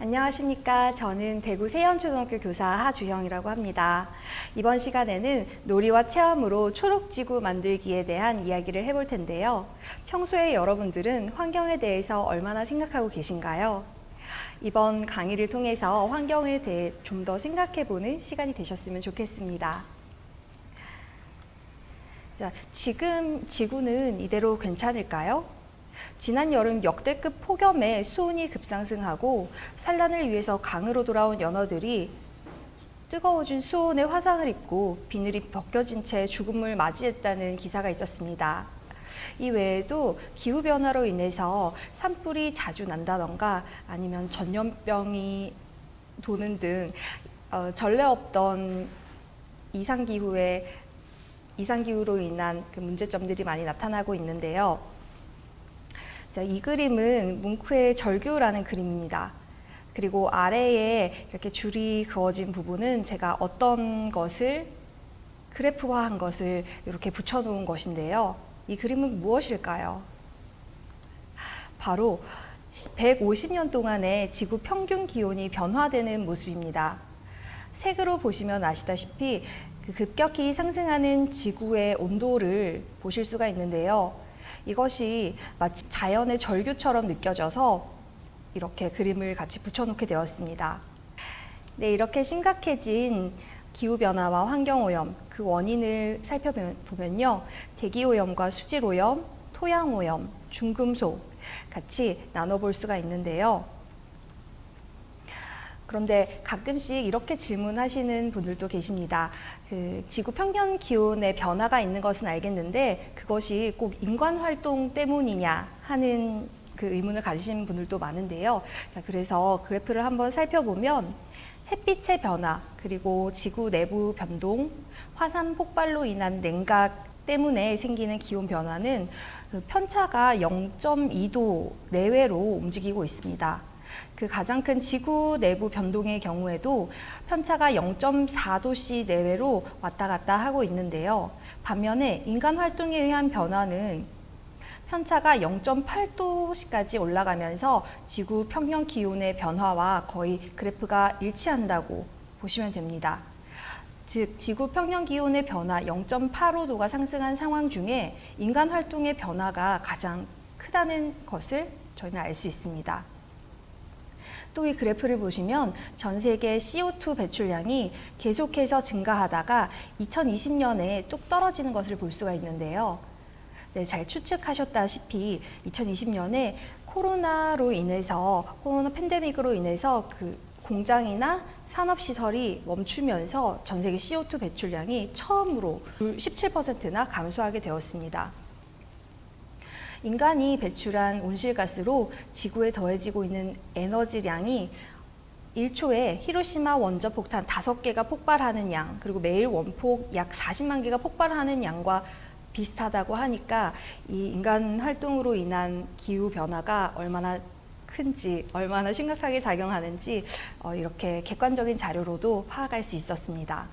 안녕하십니까. 저는 대구 세연초등학교 교사 하주영이라고 합니다. 이번 시간에는 놀이와 체험으로 초록지구 만들기에 대한 이야기를 해볼 텐데요. 평소에 여러분들은 환경에 대해서 얼마나 생각하고 계신가요? 이번 강의를 통해서 환경에 대해 좀 더 생각해보는 시간이 되셨으면 좋겠습니다. 자, 지금 지구는 이대로 괜찮을까요? 지난 여름 역대급 폭염에 수온이 급상승하고 산란을 위해서 강으로 돌아온 연어들이 뜨거워진 수온에 화상을 입고 비늘이 벗겨진 채 죽음을 맞이했다는 기사가 있었습니다. 이 외에도 기후변화로 인해서 산불이 자주 난다던가 아니면 전염병이 도는 등 전례 없던 이상기후로 인한 그 문제점들이 많이 나타나고 있는데요. 자, 이 그림은 뭉크의 절규라는 그림입니다. 그리고 아래에 이렇게 줄이 그어진 부분은 제가 어떤 것을 그래프화한 것을 이렇게 붙여놓은 것인데요. 이 그림은 무엇일까요? 바로 150년 동안의 지구 평균 기온이 변화되는 모습입니다. 색으로 보시면 아시다시피 급격히 상승하는 지구의 온도를 보실 수가 있는데요. 이것이 마치 자연의 절규처럼 느껴져서 이렇게 그림을 같이 붙여놓게 되었습니다. 네, 이렇게 심각해진 기후변화와 환경오염, 그 원인을 살펴보면요. 대기오염과 수질오염, 토양오염, 중금속 같이 나눠볼 수가 있는데요. 그런데 가끔씩 이렇게 질문하시는 분들도 계십니다. 지구 평균 기온의 변화가 있는 것은 알겠는데 그것이 꼭 인간 활동 때문이냐 하는 그 의문을 가지시는 분들도 많은데요. 자, 그래서 그래프를 한번 살펴보면 햇빛의 변화, 그리고 지구 내부 변동, 화산 폭발로 인한 냉각 때문에 생기는 기온 변화는 편차가 0.2도 내외로 움직이고 있습니다. 그 가장 큰 지구 내부 변동의 경우에도 편차가 0.4도씨 내외로 왔다 갔다 하고 있는데요. 반면에 인간 활동에 의한 변화는 편차가 0.8도씨까지 올라가면서 지구 평년 기온의 변화와 거의 그래프가 일치한다고 보시면 됩니다. 즉, 지구 평년 기온의 변화 0.85도가 상승한 상황 중에 인간 활동의 변화가 가장 크다는 것을 저희는 알 수 있습니다. 또 이 그래프를 보시면 전 세계 CO2 배출량이 계속해서 증가하다가 2020년에 뚝 떨어지는 것을 볼 수가 있는데요. 네, 잘 추측하셨다시피 2020년에 코로나 팬데믹으로 인해서 그 공장이나 산업시설이 멈추면서 전 세계 CO2 배출량이 처음으로 17%나 감소하게 되었습니다. 인간이 배출한 온실가스로 지구에 더해지고 있는 에너지량이 1초에 히로시마 원자폭탄 5개가 폭발하는 양, 그리고 매일 원폭 약 40만 개가 폭발하는 양과 비슷하다고 하니까 이 인간 활동으로 인한 기후 변화가 얼마나 큰지, 얼마나 심각하게 작용하는지 이렇게 객관적인 자료로도 파악할 수 있었습니다.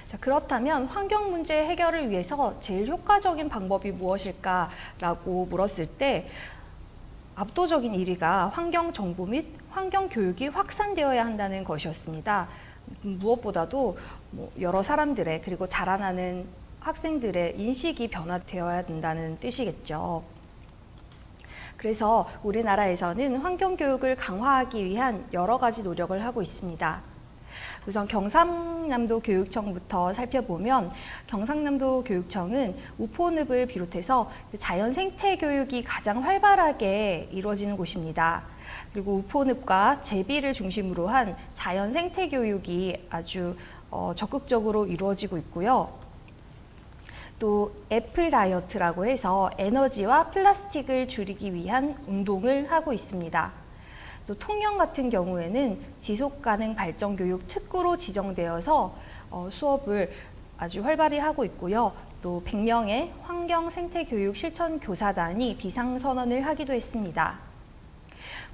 자, 그렇다면 환경 문제 해결을 위해서 제일 효과적인 방법이 무엇일까라고 물었을 때 압도적인 1위가 환경 정보 및 환경 교육이 확산되어야 한다는 것이었습니다. 무엇보다도 여러 사람들의 그리고 자라나는 학생들의 인식이 변화되어야 된다는 뜻이겠죠. 그래서 우리나라에서는 환경 교육을 강화하기 위한 여러 가지 노력을 하고 있습니다. 우선 경상남도 교육청부터 살펴보면 경상남도 교육청은 우포늪을 비롯해서 자연 생태 교육이 가장 활발하게 이루어지는 곳입니다. 그리고 우포늪과 제비를 중심으로 한 자연 생태 교육이 아주 적극적으로 이루어지고 있고요. 또 애플 다이어트라고 해서 에너지와 플라스틱을 줄이기 위한 운동을 하고 있습니다. 또 통영 같은 경우에는 지속가능 발전 교육 특구로 지정되어서 수업을 아주 활발히 하고 있고요. 또 100명의 환경 생태 교육 실천 교사단이 비상선언을 하기도 했습니다.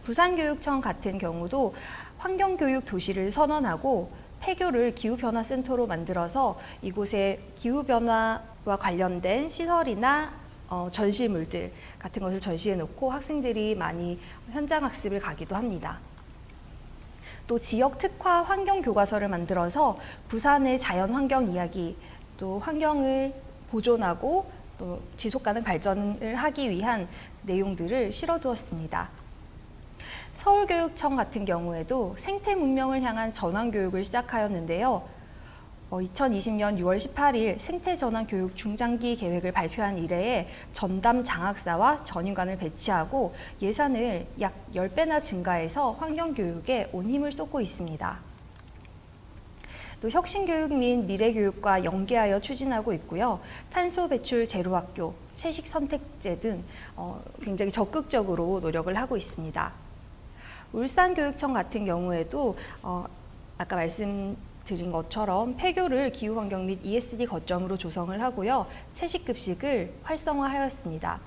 부산교육청 같은 경우도 환경교육 도시를 선언하고 폐교를 기후변화센터로 만들어서 이곳에 기후변화와 관련된 시설이나 전시물들 같은 것을 전시해 놓고 학생들이 많이 현장 학습을 가기도 합니다. 또 지역 특화 환경 교과서를 만들어서 부산의 자연 환경 이야기, 또 환경을 보존하고 또 지속 가능 발전을 하기 위한 내용들을 실어두었습니다. 서울교육청 같은 경우에도 생태 문명을 향한 전환 교육을 시작하였는데요. 2020년 6월 18일 생태 전환 교육 중장기 계획을 발표한 이래에 전담 장학사와 전임관을 배치하고 예산을 약 10배나 증가해서 환경 교육에 온 힘을 쏟고 있습니다. 또 혁신교육 및 미래교육과 연계하여 추진하고 있고요. 탄소 배출 제로 학교, 채식 선택제 등 굉장히 적극적으로 노력을 하고 있습니다. 울산교육청 같은 경우에도 아까 말씀드린 것처럼 폐교를 기후환경 및 ESG 거점으로 조성을 하고요. 채식급식을 활성화하였습니다.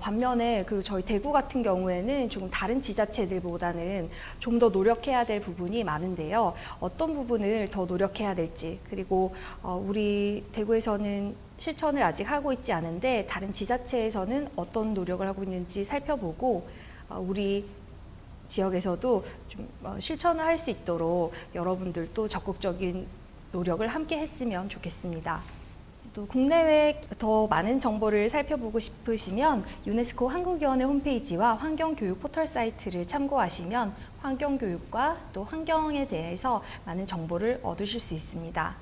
반면에 저희 대구 같은 경우에는 조금 다른 지자체들보다는 좀 더 노력해야 될 부분이 많은데요. 어떤 부분을 더 노력해야 될지, 그리고 우리 대구에서는 실천을 아직 하고 있지 않은데 다른 지자체에서는 어떤 노력을 하고 있는지 살펴보고 우리 지역에서도 좀 실천을 할 수 있도록 여러분들도 적극적인 노력을 함께 했으면 좋겠습니다. 또 국내외 더 많은 정보를 살펴보고 싶으시면 유네스코 한국위원회 홈페이지와 환경교육 포털 사이트를 참고하시면 환경교육과 또 환경에 대해서 많은 정보를 얻으실 수 있습니다.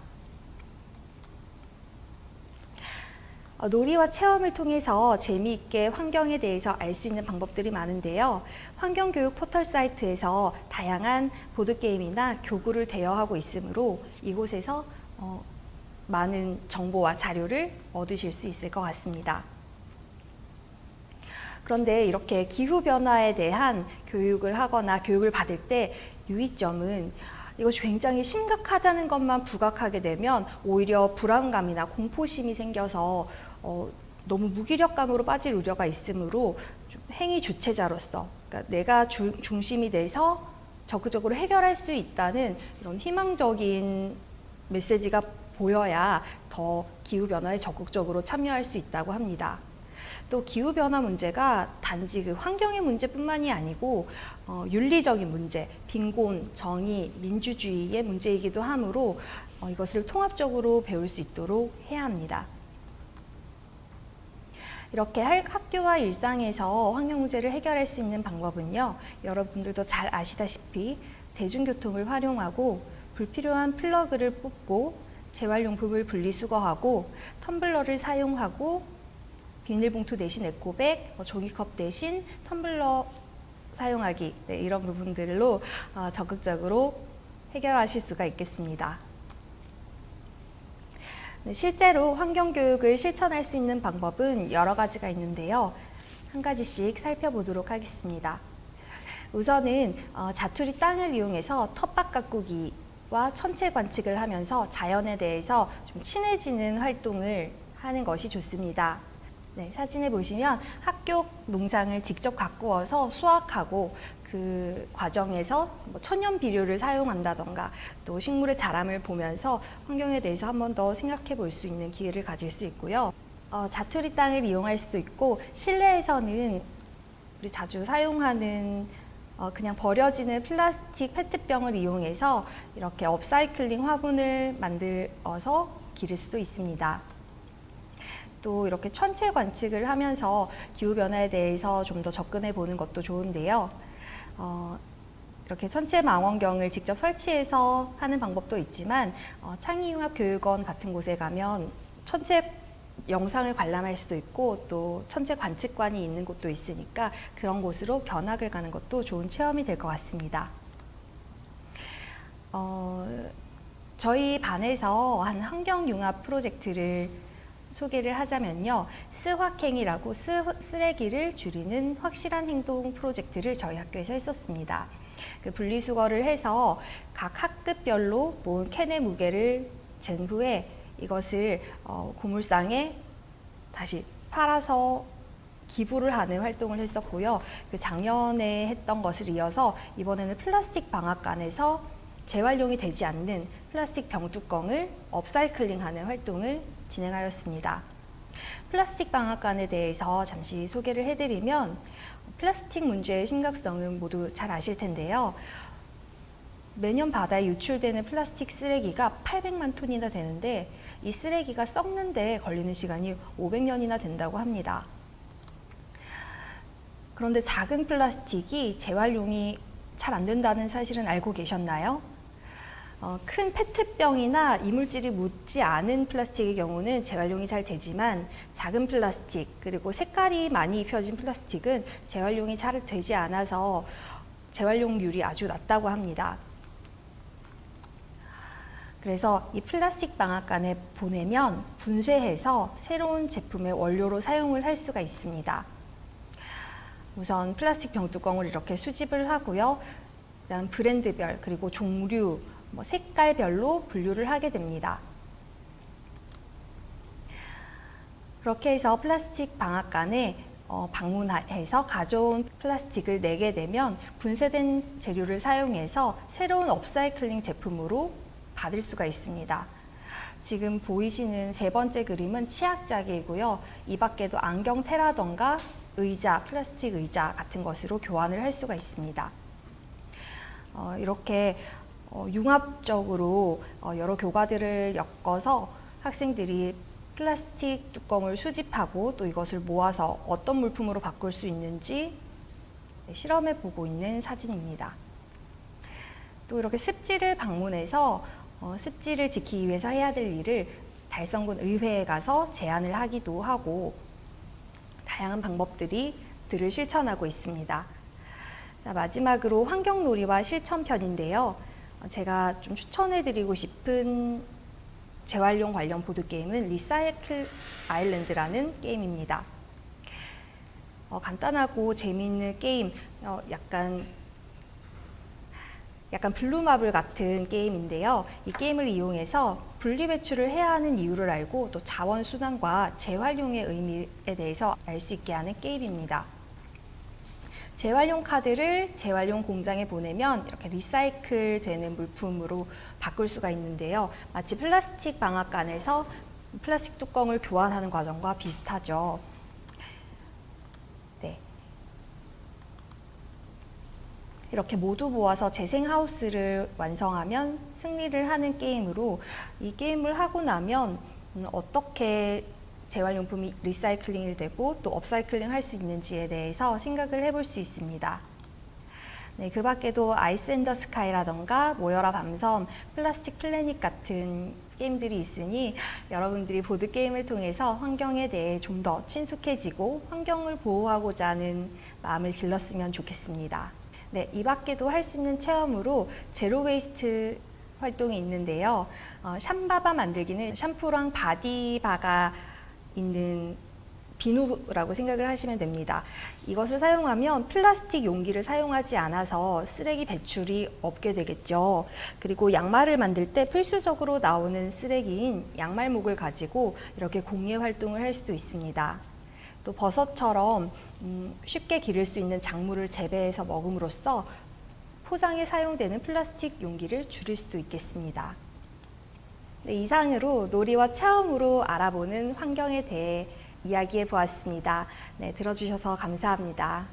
놀이와 체험을 통해서 재미있게 환경에 대해서 알 수 있는 방법들이 많은데요. 환경교육 포털 사이트에서 다양한 보드게임이나 교구를 대여하고 있으므로 이곳에서 많은 정보와 자료를 얻으실 수 있을 것 같습니다. 그런데 이렇게 기후변화에 대한 교육을 하거나 교육을 받을 때 유의점은 이것이 굉장히 심각하다는 것만 부각하게 되면 오히려 불안감이나 공포심이 생겨서 너무 무기력감으로 빠질 우려가 있으므로 좀 행위 주체자로서 그러니까 내가 중심이 돼서 적극적으로 해결할 수 있다는 이런 희망적인 메시지가 보여야 더 기후변화에 적극적으로 참여할 수 있다고 합니다. 또 기후변화 문제가 단지 환경의 문제뿐만이 아니고 윤리적인 문제, 빈곤, 정의, 민주주의의 문제이기도 하므로 이것을 통합적으로 배울 수 있도록 해야 합니다. 이렇게 학교와 일상에서 환경 문제를 해결할 수 있는 방법은요. 여러분들도 잘 아시다시피 대중교통을 활용하고 불필요한 플러그를 뽑고 재활용품을 분리수거하고 텀블러를 사용하고 비닐봉투 대신 에코백, 종이컵 대신 텀블러 사용하기 이런 부분들로 적극적으로 해결하실 수가 있겠습니다. 실제로 환경교육을 실천할 수 있는 방법은 여러 가지가 있는데요. 한 가지씩 살펴보도록 하겠습니다. 우선은 자투리 땅을 이용해서 텃밭 가꾸기와 천체 관측을 하면서 자연에 대해서 좀 친해지는 활동을 하는 것이 좋습니다. 네, 사진에 보시면 학교 농장을 직접 가꾸어서 수확하고 그 과정에서 천연 비료를 사용한다던가 또 식물의 자람을 보면서 환경에 대해서 한 번 더 생각해 볼 수 있는 기회를 가질 수 있고요. 자투리 땅을 이용할 수도 있고 실내에서는 우리 자주 사용하는 그냥 버려지는 플라스틱 페트병을 이용해서 이렇게 업사이클링 화분을 만들어서 기를 수도 있습니다. 또 이렇게 천체 관측을 하면서 기후변화에 대해서 좀 더 접근해 보는 것도 좋은데요. 이렇게 천체 망원경을 직접 설치해서 하는 방법도 있지만 창의융합교육원 같은 곳에 가면 천체 영상을 관람할 수도 있고 또 천체 관측관이 있는 곳도 있으니까 그런 곳으로 견학을 가는 것도 좋은 체험이 될 것 같습니다. 저희 반에서 한 환경융합 프로젝트를 소개를 하자면요. 스확행이라고 쓰레기를 줄이는 확실한 행동 프로젝트를 저희 학교에서 했었습니다. 그 분리수거를 해서 각 학급별로 모은 캔의 무게를 잰 후에 이것을 고물상에 다시 팔아서 기부를 하는 활동을 했었고요. 그 작년에 했던 것을 이어서 이번에는 플라스틱 방앗간에서 재활용이 되지 않는 플라스틱 병뚜껑을 업사이클링하는 활동을 진행하였습니다. 플라스틱 방앗간에 대해서 잠시 소개를 해드리면 플라스틱 문제의 심각성은 모두 잘 아실 텐데요. 매년 바다에 유출되는 플라스틱 쓰레기가 800만 톤이나 되는데 이 쓰레기가 썩는 데 걸리는 시간이 500년이나 된다고 합니다. 그런데 작은 플라스틱이 재활용이 잘 안 된다는 사실은 알고 계셨나요? 큰 페트병이나 이물질이 묻지 않은 플라스틱의 경우는 재활용이 잘 되지만 작은 플라스틱 그리고 색깔이 많이 입혀진 플라스틱은 재활용이 잘 되지 않아서 재활용률이 아주 낮다고 합니다. 그래서 이 플라스틱 방앗간에 보내면 분쇄해서 새로운 제품의 원료로 사용을 할 수가 있습니다. 우선 플라스틱 병뚜껑을 이렇게 수집을 하고요. 그다음 브랜드별 그리고 종류, 색깔별로 분류를 하게 됩니다. 그렇게 해서 플라스틱 방앗간에 방문해서 가져온 플라스틱을 내게 되면 분쇄된 재료를 사용해서 새로운 업사이클링 제품으로 받을 수가 있습니다. 지금 보이시는 세 번째 그림은 치약자개이고요. 이 밖에도 안경 테라던가 의자, 플라스틱 의자 같은 것으로 교환을 할 수가 있습니다. 이렇게 융합적으로 여러 교과들을 엮어서 학생들이 플라스틱 뚜껑을 수집하고 또 이것을 모아서 어떤 물품으로 바꿀 수 있는지 실험해 보고 있는 사진입니다. 또 이렇게 습지를 방문해서 습지를 지키기 위해서 해야 될 일을 달성군 의회에 가서 제안을 하기도 하고 다양한 방법들을 실천하고 있습니다. 자, 마지막으로 환경놀이와 실천편인데요. 제가 좀 추천해드리고 싶은 재활용 관련 보드게임은 리사이클 아일랜드라는 게임입니다. 간단하고 재미있는 게임, 약간 블루마블 같은 게임인데요. 이 게임을 이용해서 분리배출을 해야 하는 이유를 알고 또 자원순환과 재활용의 의미에 대해서 알 수 있게 하는 게임입니다. 재활용 카드를 재활용 공장에 보내면 이렇게 리사이클 되는 물품으로 바꿀 수가 있는데요. 마치 플라스틱 방앗간에서 플라스틱 뚜껑을 교환하는 과정과 비슷하죠. 네. 이렇게 모두 모아서 재생하우스를 완성하면 승리를 하는 게임으로 이 게임을 하고 나면 어떻게 재활용품이 리사이클링이 되고 또 업사이클링 할 수 있는지에 대해서 생각을 해볼 수 있습니다. 네, 그 밖에도 아이스 앤 더 스카이라던가 모여라 밤섬, 플라스틱 플래닛 같은 게임들이 있으니 여러분들이 보드게임을 통해서 환경에 대해 좀 더 친숙해지고 환경을 보호하고자 하는 마음을 길렀으면 좋겠습니다. 네, 이 밖에도 할 수 있는 체험으로 제로 웨이스트 활동이 있는데요. 샴바바 만들기는 샴푸랑 바디바가 있는 비누라고 생각을 하시면 됩니다. 이것을 사용하면 플라스틱 용기를 사용하지 않아서 쓰레기 배출이 없게 되겠죠. 그리고 양말을 만들 때 필수적으로 나오는 쓰레기인 양말목을 가지고 이렇게 공예 활동을 할 수도 있습니다. 또 버섯처럼 쉽게 기를 수 있는 작물을 재배해서 먹음으로써 포장에 사용되는 플라스틱 용기를 줄일 수도 있겠습니다. 네, 이상으로 놀이와 체험으로 알아보는 환경에 대해 이야기해 보았습니다. 네, 들어주셔서 감사합니다.